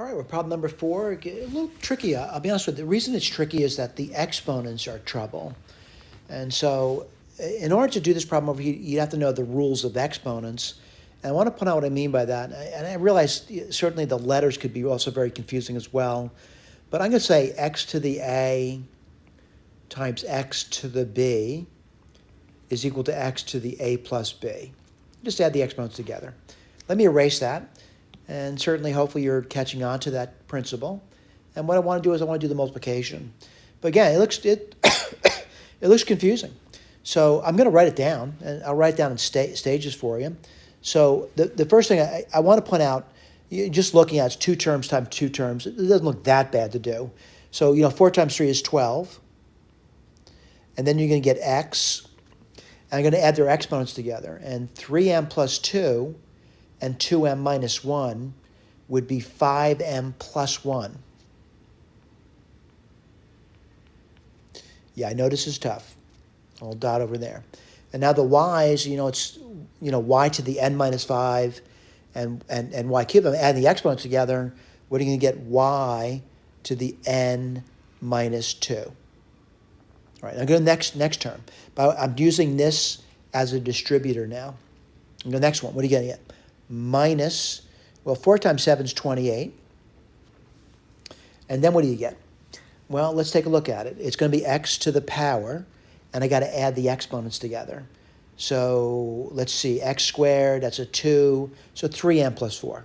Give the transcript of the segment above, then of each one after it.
All right, well, problem number 4, a little tricky. I'll be honest with you. The reason it's tricky is that the exponents are trouble. And so in order to do this problem over here, you have to know the rules of exponents. And I want to point out what I mean by that. And I realize certainly the letters could be also very confusing as well. But I'm going to say x to the a times x to the b is equal to x to the a plus b. Just add the exponents together. Let me erase that. And certainly, hopefully, you're catching on to that principle. And what I want to do is I want to do the multiplication. But again, it looks confusing. So I'm going to write it down, and I'll write it down in stages for you. So the first thing I want to point out, just looking at it's 2 terms times 2 terms. It doesn't look that bad to do. So 4 times 3 is 12. And then you're going to get x. And I'm going to add their exponents together. And 3m plus 2 and 2m minus 1 would be 5m plus 1. Yeah, I know this is tough. I'll dot over there. And now the y's, it's y to the n minus 5 and y cubed. I'm adding the exponents together. What are you going to get? Y to the n minus 2. All right, I'm going to next term. But I'm using this as a distributor now. I'm going to the next one. What are you going to get? Minus, 4 times 7 is 28. And then what do you get? Well, let's take a look at it. It's going to be x to the power, and I got to add the exponents together. So let's see, x squared, that's a 2, so 3m plus 4.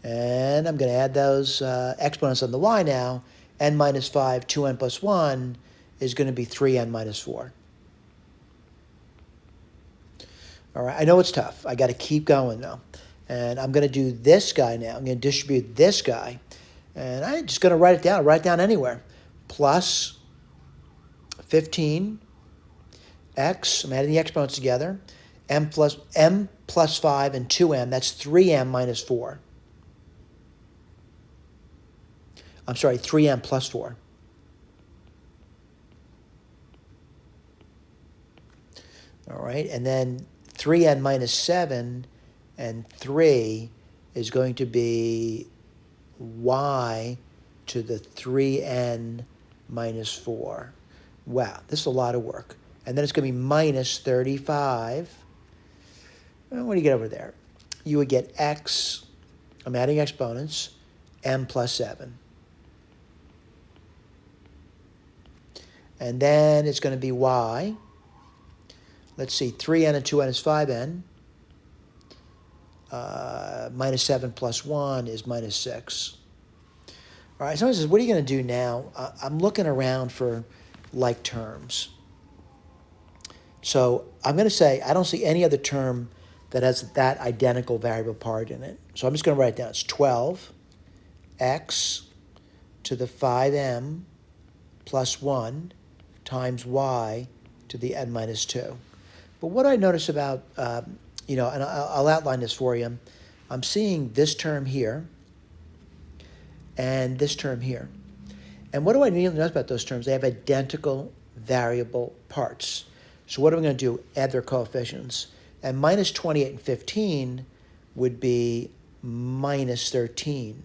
And I'm going to add those exponents on the y now. N minus 5, 2n plus 1 is going to be 3n minus 4. All right, I know it's tough. I got to keep going though. And I'm going to do this guy now. I'm going to distribute this guy. And I'm just going to write it down. Write it down anywhere. Plus 15 x. I'm adding the exponents together. M plus 5 and 2m. That's 3m minus 4. I'm sorry, 3m plus 4. All right, and then 3n minus 7 and 3 is going to be y to the 3n minus 4. Wow, this is a lot of work. And then it's going to be minus 35. Well, what do you get over there? You would get x, I'm adding exponents, m plus 7. And then it's going to be y. Let's see, 3n and 2n is 5n. Minus 7 plus 1 is minus 6. All right, someone says, what are you going to do now? I'm looking around for like terms. So I'm going to say I don't see any other term that has that identical variable part in it. So I'm just going to write it down. It's 12x to the 5m plus 1 times y to the n minus 2. But what I notice about, and I'll outline this for you, I'm seeing this term here and this term here. And what do I need to know about those terms? They have identical variable parts. So what am I going to do? Add their coefficients. And minus 28 and 15 would be minus 13.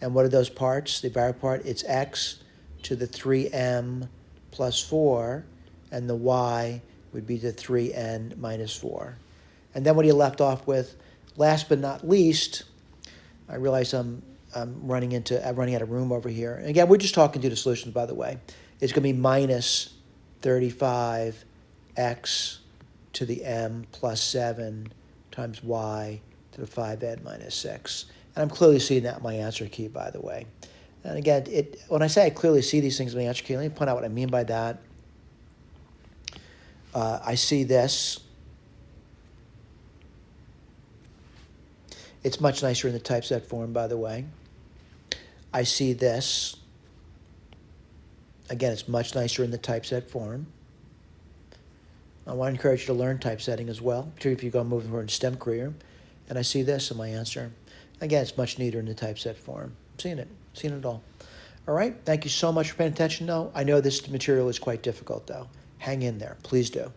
And what are those parts? The variable part, it's x to the 3m plus 4, and the y would be the 3n minus 4. And then what are you left off with? Last but not least, I realize I'm running out of room over here. And again, we're just talking through the solutions, by the way. It's going to be minus 35x to the m plus 7 times y to the 5n minus 6. And I'm clearly seeing that in my answer key, by the way. And again, when I say I clearly see these things in the answer key, let me point out what I mean by that. I see this. It's much nicer in the typeset form, by the way. I see this. Again, it's much nicer in the typeset form. I want to encourage you to learn typesetting as well, particularly if you go moving forward in STEM career. And I see this in my answer. Again, it's much neater in the typeset form. I'm seeing it all. All right, thank you so much for paying attention, though. I know this material is quite difficult, though. Hang in there. Please do.